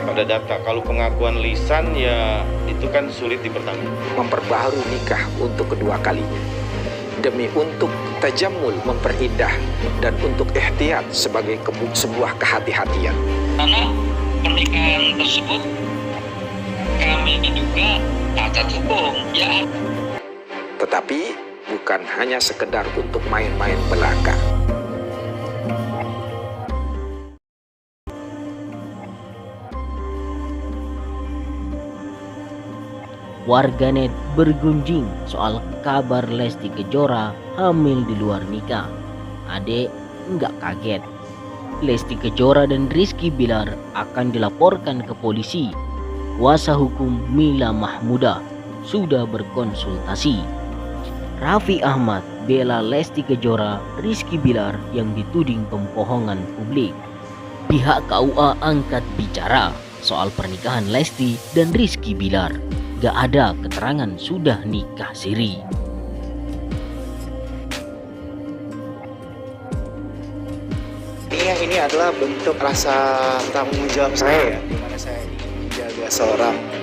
pada data. Kalau pengakuan lisan ya itu kan sulit dipertanggungjawabkan. Memperbaharui nikah untuk kedua kalinya demi untuk tajammul, memperindah, dan untuk ihtiyat sebagai sebuah kehati-hatian. Karena pernikahan tersebut kami diduga cacat hukum, ya. Tetapi bukan hanya sekedar untuk main-main belaka. Warganet bergunjing soal kabar Lesti Kejora hamil di luar nikah. Adek nggak kaget. Lesti Kejora dan Rizky Bilar akan dilaporkan ke polisi. Kuasa hukum Mila Mahmuda sudah berkonsultasi. Raffi Ahmad bela Lesti Kejora, Rizky Bilar yang dituding pembohongan publik. Pihak KUA angkat bicara soal pernikahan Lesti dan Rizky Bilar. Gak ada keterangan sudah nikah siri. Ini adalah bentuk rasa tanggung jawab saya ya, dimana saya ingin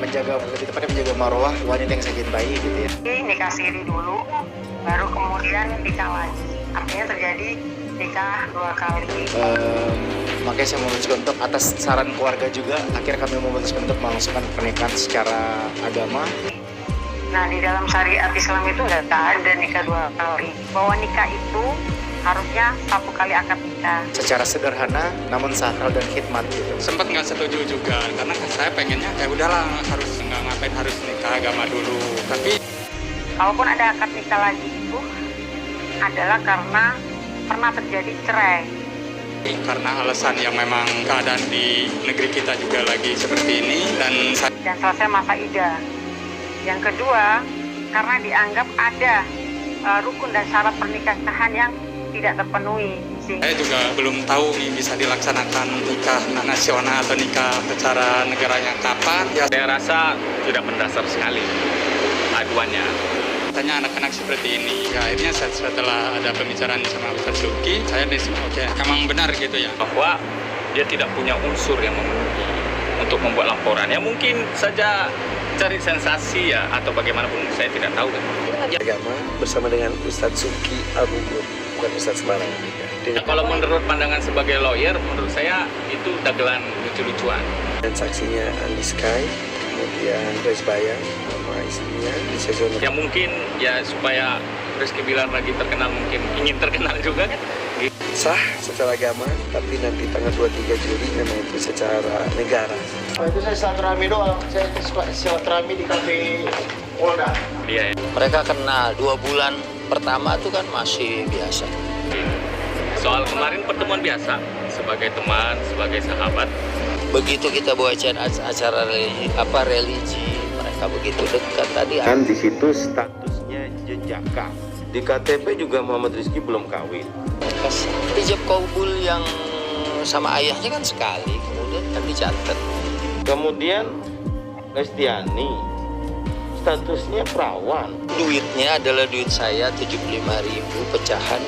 menjaga lebih tepatnya menjaga marwah wanita yang saya cintai gitu ya. Nikah siri dulu, baru kemudian nikah lagi. Artinya terjadi nikah 2 kali. Makanya saya memutuskan untuk atas saran keluarga juga, akhirnya kami memutuskan untuk melangsungkan pernikahan secara agama. Nah, di dalam syariat Islam itu nggak ada nikah 2 kali. Bahwa nikah itu harusnya 1 kali akad nikah. Secara sederhana, namun sakral dan khidmat gitu. Sempat nggak setuju juga, karena saya pengennya ya udahlah harus nggak ngapain harus nikah agama dulu. Tapi kalaupun ada akad nikah lagi itu adalah karena pernah terjadi cerai. karena alasan yang memang keadaan di negeri kita juga lagi seperti ini dan selesai masa idah. Yang kedua, karena dianggap ada rukun dan syarat pernikahan yang tidak terpenuhi. Saya juga belum tahu nih bisa dilaksanakan nikah nasional atau nikah secara negaranya kapan. Ya, saya rasa tidak mendasar sekali aduannya. Tanya anak-anak seperti ini. Ya, akhirnya setelah ada pembicaraan sama Ustaz Suki, saya disitu oke, emang benar gitu ya. Bahwa dia tidak punya unsur yang memenuhi untuk membuat laporan. Ya mungkin saja cari sensasi ya atau bagaimanapun saya tidak tahu kan. Agama bersama dengan Ustadz Suki Abugur, bukan Ustadz Sembarangan. Ya, kalau menurut pandangan sebagai lawyer, menurut saya itu dagelan lucu-lucuan. Dan saksinya Andi Sky, kemudian Grace Bayang sama istrinya di season. Ya mungkin ya supaya Rizky Bilar lagi terkenal, mungkin ingin terkenal juga kan. Sah secara agama, tapi nanti tanggal 23 Juli memang itu secara negara. Itu saya silaturahmi doang, saya silaturahmi di kafe Polda. Iya. Ya. Mereka kenal 2 bulan pertama itu kan masih biasa. Soal kemarin pertemuan biasa sebagai teman, sebagai sahabat. Begitu kita bawa acara religi, mereka begitu dekat tadi. Kan di situ statusnya jejaka. Di KTP juga Muhammad Rizky belum kawin. Ijab kabul yang sama ayahnya kan sekali, kemudian kan dicatat. Kemudian Lestiani statusnya perawan. Duitnya adalah duit saya 75.000 pecahan,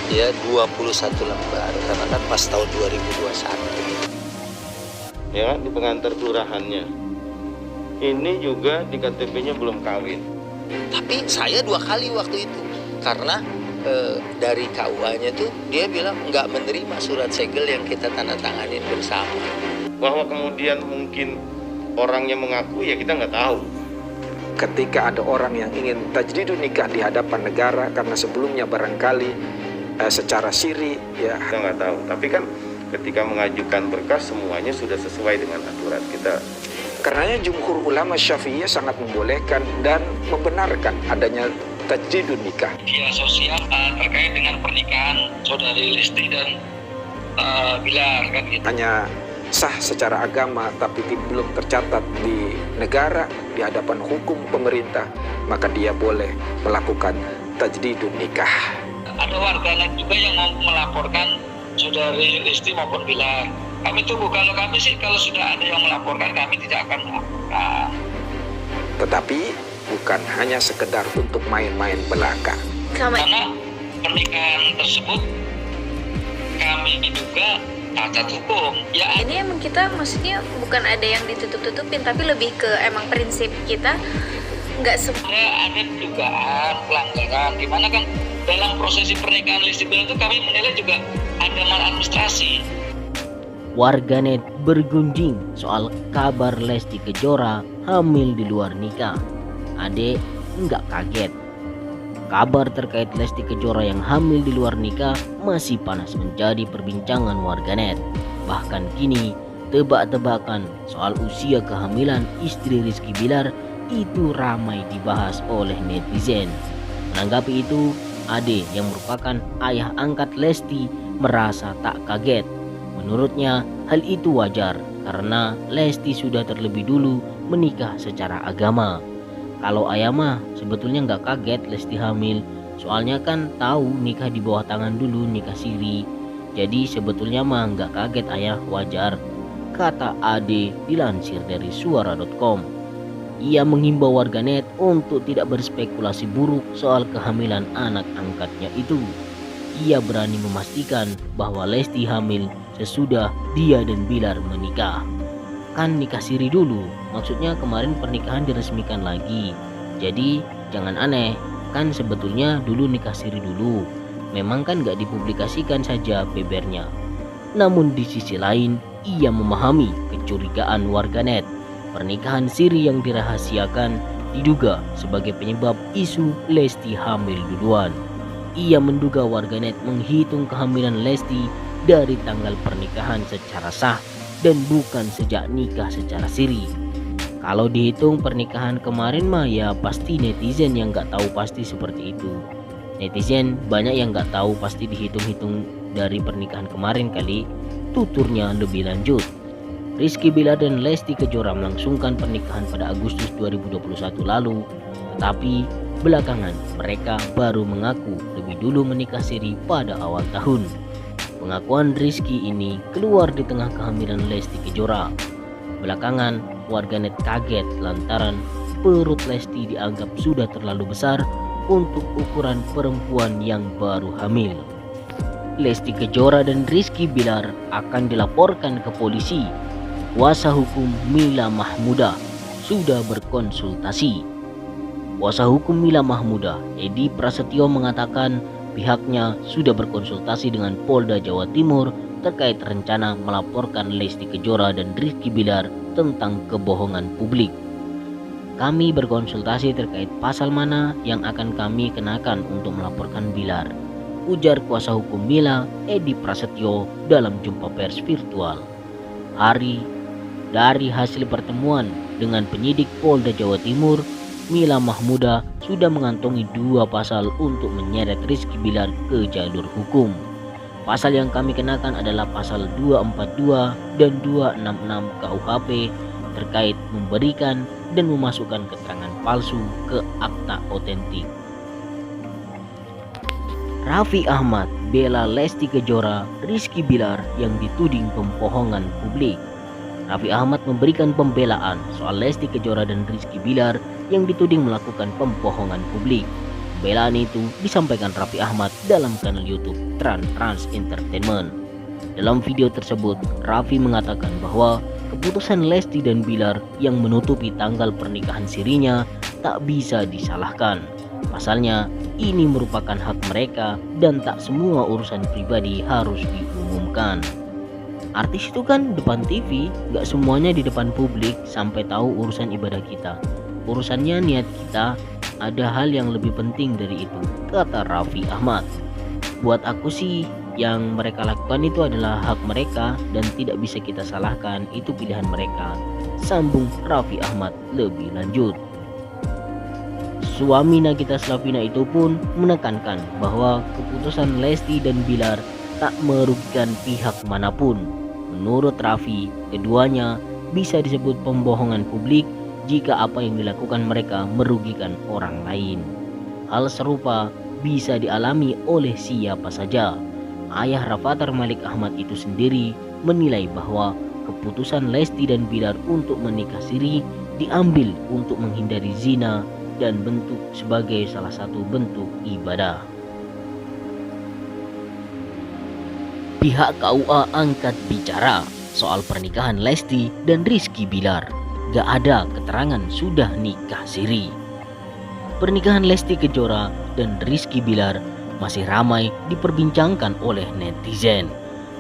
ya 21 lembar, karena kan pas tahun 2021. Ya, di pengantar kelurahannya. Ini juga di KTP-nya belum kawin. Tapi saya 2 kali waktu itu, karena dari KUA-nya tuh dia bilang nggak menerima surat segel yang kita tanda tanganin bersama. Bahwa kemudian mungkin orangnya mengaku, ya kita nggak tahu. Ketika ada orang yang ingin tajdidun nikah di hadapan negara karena sebelumnya barangkali secara siri, ya Kita nggak tahu. Tapi kan ketika mengajukan berkas semuanya sudah sesuai dengan aturan kita. karenanya jumhur ulama Syafi'iyah sangat membolehkan dan membenarkan adanya tajdidun nikah. Media sosial terkait dengan pernikahan saudari Lesti dan Bilar kan gitu. Hanya sah secara agama tapi belum tercatat di negara, di hadapan hukum pemerintah, maka dia boleh melakukan tajdidun nikah. Ada warganet juga yang mau melaporkan saudari Lesti maupun Bilar. Kami tunggu, kalau kami sih kalau sudah ada yang melaporkan kami tidak akan melaporkan. Tetapi bukan hanya sekedar untuk main-main belaka. Karena pernikahan tersebut kami diduga cacat hukum. Ya Ini emang kita maksudnya bukan ada yang ditutup-tutupin, tapi lebih ke emang prinsip kita nggak ada dugaan pelanggaran, dimana kan dalam prosesi pernikahan Lesti Bilar itu kami menilai juga ada maladministrasi. Warganet bergunjing soal kabar Lesti Kejora hamil di luar nikah. Ade nggak kaget. Kabar terkait Lesti Kejora yang hamil di luar nikah masih panas menjadi perbincangan warganet. Bahkan kini tebak-tebakan soal usia kehamilan istri Rizky Bilar itu ramai dibahas oleh netizen. Menanggapi itu, Ade yang merupakan ayah angkat Lesti merasa tak kaget. Menurutnya hal itu wajar karena Lesti sudah terlebih dulu menikah secara agama. Kalau ayah mah sebetulnya nggak kaget Lesti hamil, soalnya kan tahu nikah di bawah tangan dulu, nikah siri. Jadi sebetulnya mah nggak kaget ayah, wajar, kata Ade dilansir dari suara.com. Ia menghimbau warganet untuk tidak berspekulasi buruk soal kehamilan anak angkatnya itu. Ia berani memastikan bahwa Lesti hamil sesudah dia dan Bilar menikah. Kan nikah siri dulu, maksudnya kemarin pernikahan diresmikan lagi. Jadi jangan aneh, kan sebetulnya dulu nikah siri dulu. Memang kan gak dipublikasikan saja bebernya. Namun di sisi lain, ia memahami kecurigaan warganet. Pernikahan siri yang dirahasiakan diduga sebagai penyebab isu Lesti hamil duluan. Ia menduga warganet menghitung kehamilan Lesti dari tanggal pernikahan secara sah dan bukan sejak nikah secara siri. Kalau dihitung pernikahan kemarin mah ya pasti netizen yang gak tahu pasti seperti itu. Netizen banyak yang gak tahu pasti dihitung-hitung dari pernikahan kemarin kali, tuturnya lebih lanjut. Rizky Bilar dan Lesti Kejora melangsungkan pernikahan pada Agustus 2021 lalu, tetapi belakangan mereka baru mengaku lebih dulu menikah siri pada awal tahun. Pengakuan Rizky ini keluar di tengah kehamilan Lesti Kejora. Belakangan warganet kaget lantaran perut Lesti dianggap sudah terlalu besar untuk ukuran perempuan yang baru hamil. Lesti Kejora dan Rizky Bilar akan dilaporkan ke polisi. Kuasa hukum Mila Mahmuda sudah berkonsultasi. Kuasa hukum Mila Mahmuda, Edi Prasetyo, mengatakan pihaknya sudah berkonsultasi dengan Polda Jawa Timur terkait rencana melaporkan Lesti Kejora dan Rizky Bilar tentang kebohongan publik. Kami berkonsultasi terkait pasal mana yang akan kami kenakan untuk melaporkan Bilar, ujar kuasa hukum Mila, Edi Prasetyo, dalam jumpa pers virtual. Dari hasil pertemuan dengan penyidik Polda Jawa Timur, Mila Mahmuda sudah mengantongi 2 pasal untuk menyeret Rizky Bilar ke jalur hukum. Pasal yang kami kenakan adalah pasal 242 dan 266 KUHP terkait memberikan dan memasukkan keterangan palsu ke akta otentik. Raffi Ahmad bela Lesti Kejora, Rizky Bilar yang dituding pembohongan publik. Raffi Ahmad memberikan pembelaan soal Lesti Kejora dan Rizky Bilar yang dituding melakukan pembohongan publik. Pembelaan itu disampaikan Raffi Ahmad dalam kanal YouTube Trans Entertainment. Dalam video tersebut, Raffi mengatakan bahwa keputusan Lesti dan Bilar yang menutupi tanggal pernikahan sirinya tak bisa disalahkan. Pasalnya, ini merupakan hak mereka dan tak semua urusan pribadi harus diumumkan. Artis itu kan depan TV, gak semuanya di depan publik sampai tahu urusan ibadah kita. Urusannya niat kita, ada hal yang lebih penting dari itu, kata Raffi Ahmad. Buat aku sih, yang mereka lakukan itu adalah hak mereka dan tidak bisa kita salahkan, itu pilihan mereka, sambung Raffi Ahmad lebih lanjut. Suami Nagita Slavina itu pun menekankan bahwa keputusan Lesti dan Bilar tak merugikan pihak manapun. Menurut Raffi, keduanya bisa disebut pembohongan publik jika apa yang dilakukan mereka merugikan orang lain. Hal serupa bisa dialami oleh siapa saja. Ayah Rafathar Malik Ahmad itu sendiri menilai bahwa keputusan Lesti dan Bilar untuk menikah siri diambil untuk menghindari zina dan bentuk sebagai salah satu bentuk ibadah. Pihak KUA angkat bicara soal pernikahan Lesti dan Rizky Bilar. Gak ada keterangan sudah nikah siri. Pernikahan Lesti Kejora dan Rizky Bilar masih ramai diperbincangkan oleh netizen.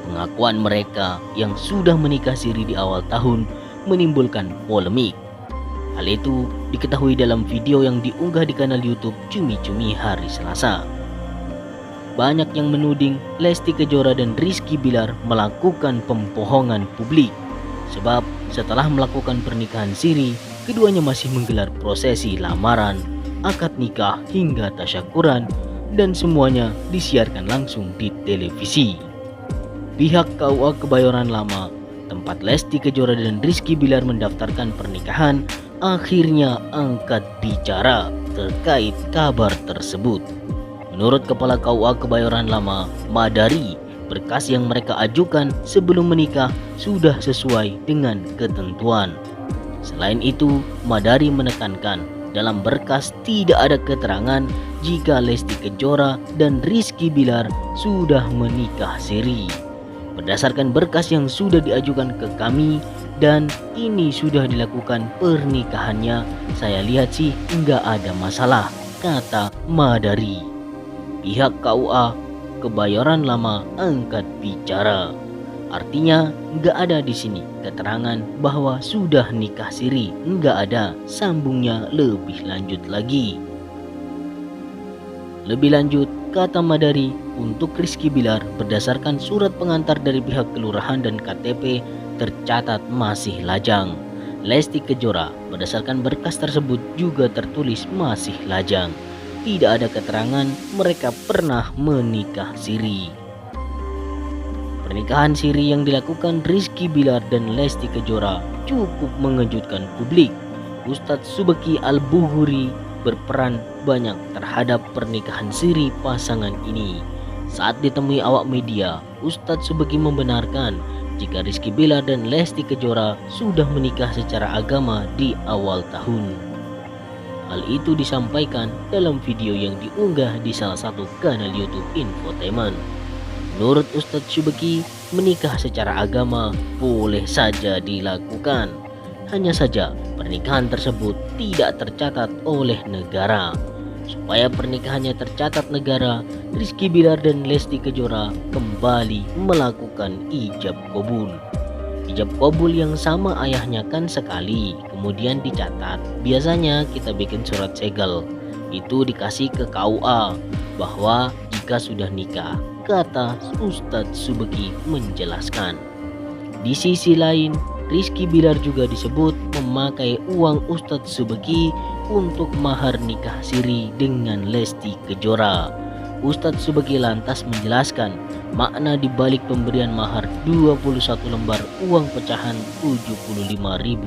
Pengakuan mereka yang sudah menikah siri di awal tahun menimbulkan polemik. Hal itu diketahui dalam video yang diunggah di kanal YouTube Cumi Cumi hari Selasa. Banyak yang menuding Lesti Kejora dan Rizky Bilar melakukan pembohongan publik. Sebab setelah melakukan pernikahan siri, keduanya masih menggelar prosesi lamaran, akad nikah hingga tasyakuran, dan semuanya disiarkan langsung di televisi. Pihak KUA Kebayoran Lama, tempat Lesti Kejora dan Rizky Bilar mendaftarkan pernikahan, akhirnya angkat bicara terkait kabar tersebut. Menurut Kepala KUA Kebayoran Lama, Madari, berkas yang mereka ajukan sebelum menikah sudah sesuai dengan ketentuan. Selain itu, Madari menekankan dalam berkas tidak ada keterangan jika Lesti Kejora dan Rizky Bilar sudah menikah siri. Berdasarkan berkas yang sudah diajukan ke kami dan ini sudah dilakukan pernikahannya, saya lihat sih nggak ada masalah, kata Madari. Pihak KUA Kebayoran Lama angkat bicara. Artinya nggak ada di sini keterangan bahwa sudah nikah siri, nggak ada, sambungnya lebih lanjut lagi. Lebih lanjut, kata Madari, untuk Rizky Bilar berdasarkan surat pengantar dari pihak kelurahan dan KTP tercatat masih lajang. Lesti Kejora berdasarkan berkas tersebut juga tertulis masih lajang. Tidak ada keterangan mereka pernah menikah siri. Pernikahan siri yang dilakukan Rizky Bilar dan Lesti Kejora cukup mengejutkan publik. Ustadz Subeki Al-Buhuri berperan banyak terhadap pernikahan siri pasangan ini. Saat ditemui awak media, Ustadz Subeki membenarkan jika Rizky Bilar dan Lesti Kejora sudah menikah secara agama di awal tahun. Hal itu disampaikan dalam video yang diunggah di salah satu kanal YouTube Infotainment. Menurut Ustadz Subeki, menikah secara agama boleh saja dilakukan. Hanya saja pernikahan tersebut tidak tercatat oleh negara. Supaya pernikahannya tercatat negara, Rizky Bilar dan Lesti Kejora kembali melakukan ijab kabul. Ijab kabul yang sama ayahnya kan sekali, kemudian dicatat. Biasanya kita bikin surat segel, itu dikasih ke KUA bahwa jika sudah nikah, kata Ustadz Subeki menjelaskan. Di sisi lain, Rizky Bilar juga disebut memakai uang Ustadz Subeki untuk mahar nikah siri dengan Lesti Kejora. Ustadz Subeki lantas menjelaskan makna dibalik pemberian mahar 21 lembar uang pecahan Rp75.000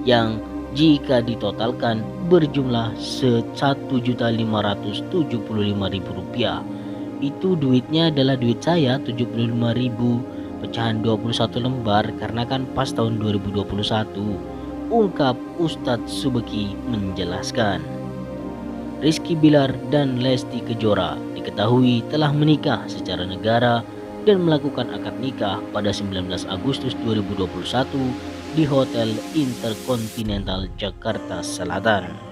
yang jika ditotalkan berjumlah Rp1.575.000. Itu duitnya adalah duit saya 75.000 pecahan 21 lembar karena kan pas tahun 2021, ungkap Ustadz Subeki menjelaskan. Rizky Bilar dan Lesti Kejora diketahui telah menikah secara negara dan melakukan akad nikah pada 19 Agustus 2021 di Hotel Intercontinental Jakarta Selatan.